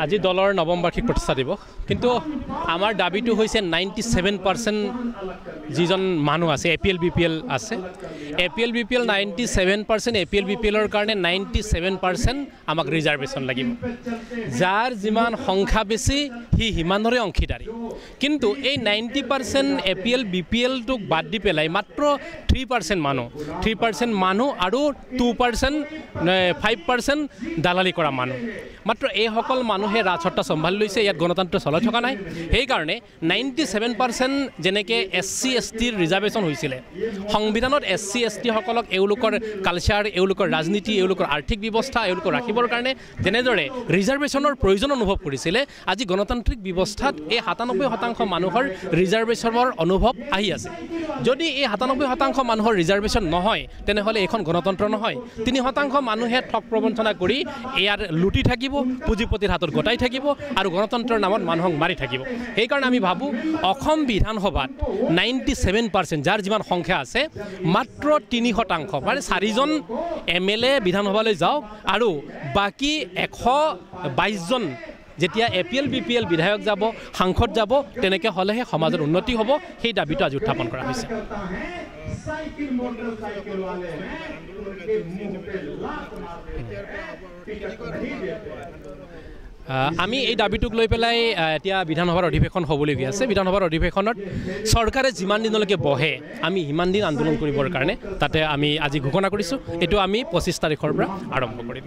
আজি দলৰ নৱম বাৰ্ষিক প্ৰতিষ্ঠা দিৱস কিন্তু আমাৰ দাবীটো হৈছে 97% যিজন মানুহ আছে APL BPL আছে APL BPL 97% APL BPL ৰ কাৰণে 97% আমাক ৰিজাৰ্ভেশ্যন লাগিব যাৰ যিমান সংখ্যা বেছি হি হিমানৰে অংশীদাৰী কিন্তু এই 90% APL BPL টোক বাদ দি পেলাই মাত্ৰ 3% মানুহ আৰু 2% 5% দালালি কৰা মানুহ মাত্ৰ এই সকল মানুহে ৰাজসত্তা সম্ভালি লৈছে ইয়াত গণতন্ত্ৰ চলাই থকা নাই সেই কাৰণে 97% যেনেকৈ SC ST ৰিজাৰ্ভেশ্যন হৈছিলে সংবিধানত SC ST সকলক এওঁলোকৰ কালচাৰ এওঁলোকৰ ৰাজনীতি এওঁলোকৰ আৰ্থিক ব্যৱস্থা এওঁলোকৰ ৰাখিবৰ কাৰণে যেনেদৰে ৰিজাৰ্ভেশ্যনৰ প্ৰয়োজন অনুভৱ কৰিছিলে আজি গণতান্ত্ৰিক ব্যৱস্থাত এই 97% মানুহৰ ৰিজাৰ্ভেশ্যনৰ অনুভৱ আহি আছে যদি এই 97% মানুহৰ ৰিজাৰ্ভেশ্যন নহয় তেনেহ'লে এখন গণতন্ত্ৰ নহয় 3% মানুহে ঠক প্ৰবঞ্চনা কৰি ইয়াৰ লুটি থাকিব পুঁজিপতিৰ হাতত গটাই থাকিব আৰু গণতন্ত্ৰৰ নামত মানুহক মাৰি থাকিব সেইকাৰণে আমি ভাবোঁ অসম বিধানসভাত 97% যাৰ যিমান সংখ্যা আছে মাত্ৰ 3% মানে 4জন MLA বিধানসভালৈ যাওক আৰু বাকী 122জন যেতিয়া APL BPL বিধায়ক যাব সাংসদ যাব তেনেকৈ হ'লেহে সমাজৰ উন্নতি হ'ব সেই দাবীটো আজি উত্থাপন কৰা হৈছে আমি এই দাবীটোক লৈ পেলাই এতিয়া বিধানসভাৰ অধিৱেশন হ'বলগীয়া আছে বিধানসভাৰ অধিৱেশনত চৰকাৰে যিমান দিনলৈকে বহে আমি সিমান দিন আন্দোলন কৰিবৰ কাৰণে তাতে আমি আজি ঘোষণা কৰিছোঁ এইটো আমি 25 তাৰিখৰ পৰা আৰম্ভ কৰিম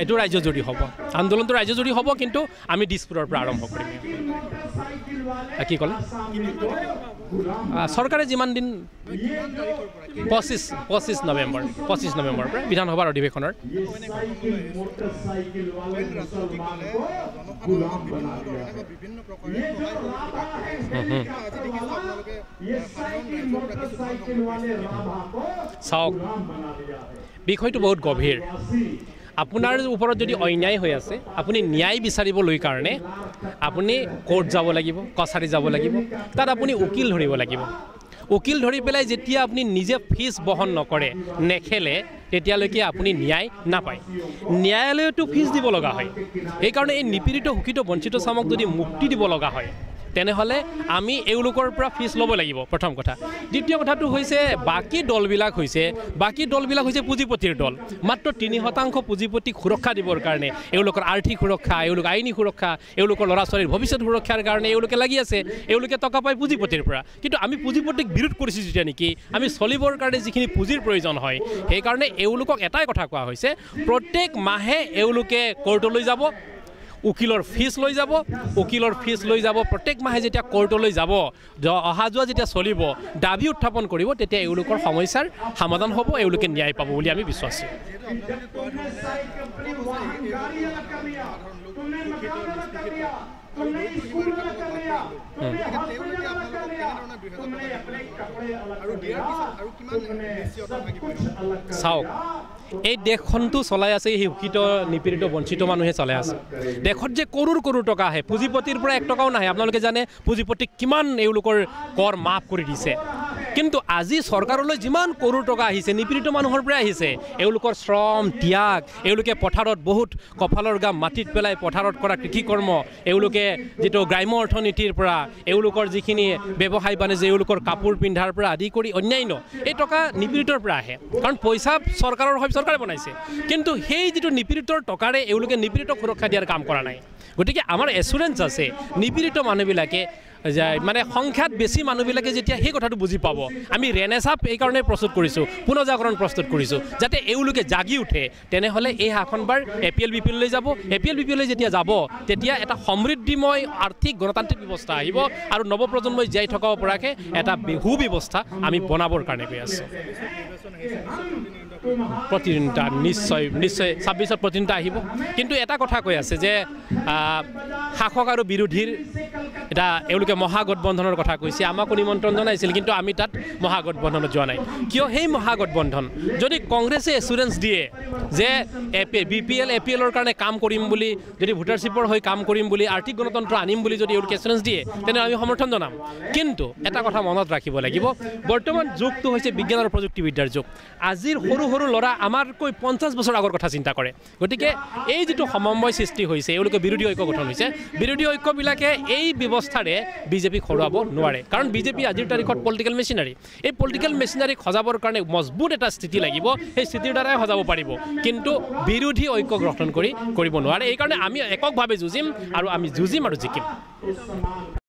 এইটো ৰাজ্যজুৰি হ'ব আন্দোলনটো ৰাজ্যজুৰি হ'ব কিন্তু আমি দিছপুৰৰ পৰা আৰম্ভ কৰিম কি ক'লে চৰকাৰে যিমান দিন 25 নৱেম্বৰ পৰা বিধানসভাৰ অধিৱেশনৰ চাওক বিষয়টো বহুত গভীৰ আপোনাৰ ওপৰত যদি অন্যায় হৈ আছে আপুনি ন্যায় বিচাৰিবলৈ কাৰণে আপুনি কোৰ্ট যাব লাগিব কছাৰী যাব লাগিব তাত আপুনি উকিল ধৰিব লাগিব উকিল ধৰি পেলাই যেতিয়া আপুনি নিজে ফিজ বহন নকৰে নেখেলে তেতিয়ালৈকে আপুনি ন্যায় নাপায় ন্যায়ালয়তো ফিজ দিব লগা হয় সেইকাৰণে এই নিপীড়িত শোষিত বঞ্চিত চামক যদি মুক্তি দিব লগা হয় তেনেহ'লে আমি এওঁলোকৰ পৰা ফিজ ল'ব লাগিব প্ৰথম কথা দ্বিতীয় কথাটো হৈছে বাকী দলবিলাক হৈছে পুঁজিপতিৰ দল মাত্ৰ 3% পুঁজিপতিক সুৰক্ষা দিবৰ কাৰণে এওঁলোকৰ আৰ্থিক সুৰক্ষা এওঁলোক আইনী সুৰক্ষা এওঁলোকৰ ল'ৰা ছোৱালীৰ ভৱিষ্যত সুৰক্ষাৰ কাৰণে এওঁলোকে লাগি আছে এওঁলোকে টকা পায় পুঁজিপতিৰ পৰা কিন্তু আমি পুঁজিপতিক বিৰোধ কৰিছোঁ যেতিয়া নেকি আমি চলিবৰ কাৰণে যিখিনি পুঁজিৰ প্ৰয়োজন হয় সেইকাৰণে এওঁলোকক এটাই কথা কোৱা হৈছে প্ৰত্যেক মাহে এওঁলোকে কোৰ্টলৈ যাব উকিলৰ ফিজ লৈ যাব প্ৰত্যেক মাহে যেতিয়া কোৰ্টলৈ যাব অহা যোৱা যেতিয়া চলিব দাবী উত্থাপন কৰিব তেতিয়া এওঁলোকৰ সমস্যাৰ সমাধান হ'ব এওঁলোকে ন্যায় পাব বুলি আমি বিশ্বাসী চাওক এই দেশখনটো চলাই আছে এই শিক্ষিত নিপীড়িত বঞ্চিত মানুহে চলাই আছে দেশত যে কৰোৰ টকা আহে পুঁজিপতিৰ পৰা 1 টকাও নাহে আপোনালোকে জানে পুঁজিপতিক কিমান এওঁলোকৰ কৰ মাফ কৰি দিছে কিন্তু আজি চৰকাৰলৈ যিমান কৰোৰ টকা আহিছে নিপীড়িত মানুহৰ পৰা আহিছে এওঁলোকৰ শ্ৰম ত্যাগ এওঁলোকে পথাৰত বহুত কপালৰ গাম মাটিত পেলাই পথাৰত কৰা কৃষি কৰ্ম এওঁলোকে যেটো গ্ৰাম্য অৰ্থনীতিৰ পৰা এওঁলোকৰ যিখিনি ব্যৱসায় বাণিজ্য এওঁলোকৰ কাপোৰ পিন্ধাৰ পৰা আদি কৰি অন্যান্য এই টকা নিপীড়িতৰ পৰা আহে কাৰণ পইচা চৰকাৰৰ হয় চৰকাৰে বনাইছে কিন্তু সেই যেটো নিপীড়িতৰ টকাৰে এওঁলোকে নিপীড়িতক সুৰক্ষা দিয়াৰ কাম কৰা নাই গতিকে আমাৰ এসুৰেন্স আছে নিপীড়িত মানুহবিলাকে মানে সংখ্যাত বেছি মানুহবিলাকে যেতিয়া সেই কথাটো বুজি পাব আমি ৰেনেসাপ এই কাৰণে প্ৰস্তুত কৰিছোঁ পুনৰ্জাগৰণ প্ৰস্তুত কৰিছোঁ যাতে এওঁলোকে জাগি উঠে তেনেহ'লে এই শাসনবাৰ APL BPL লৈ যাব APL BPL যেতিয়া যাব তেতিয়া এটা সমৃদ্ধিময় আৰ্থিক গণতান্ত্ৰিক ব্যৱস্থা আহিব আৰু নৱপ্ৰজন্মই জীয়াই থকাব পৰাকে এটা বিহু ব্যৱস্থা আমি বনাবৰ কাৰণে গৈ আছোঁ প্ৰতিনিধিতা নিশ্চয় 26ত প্ৰতিনিধিতা আহিব কিন্তু এটা কথা কৈ আছে যে শাসক আৰু বিৰোধীৰ এটা এওঁলোকে মহাগঠবন্ধনৰ কথা কৈছে আমাকো নিমন্ত্ৰণ জনাইছিল কিন্তু আমি তাত মহাগঠবন্ধনত যোৱা নাই কিয় সেই মহাগঠবন্ধন যদি কংগ্ৰেছে এসুৰেন্স দিয়ে যে BPL APLৰ কাৰণে কাম কৰিম বুলি যদি ভোটাৰশ্বিপৰ হৈ কাম কৰিম বুলি আৰ্থিক গণতন্ত্ৰ আনিম বুলি যদি এওঁলোকে এসুৰেন্স দিয়ে তেনে আমি সমৰ্থন জনাম কিন্তু এটা কথা মনত ৰাখিব লাগিব বৰ্তমান যুগটো হৈছে বিজ্ঞান আৰু প্ৰযুক্তিবিদ্যাৰ যুগ আজিৰ সৰু সৰু ল'ৰা আমাৰকৈ 50 বছৰ আগৰ কথা চিন্তা কৰে গতিকে এই যিটো সমন্বয় সৃষ্টি হৈছে এওঁলোকে বিৰোধী ঐক্য গঠন হৈছে বিৰোধী ঐক্যবিলাকে এই ব্যৱস্থাৰে বিজেপিক হৰুৱাব নোৱাৰে কাৰণ বিজেপি আজিৰ তাৰিখত পলিটিকেল মেচিনাৰী এই পলিটিকেল মেচিনাৰীক সজাবৰ কাৰণে মজবুত এটা স্থিতি লাগিব সেই স্থিতিৰ দ্বাৰাই সজাব পাৰিব কিন্তু বিৰোধী ঐক্য গঠন কৰিব নোৱাৰে এইকাৰণে আমি এককভাৱে যুঁজিম আৰু আমি যুঁজিম আৰু জিকিম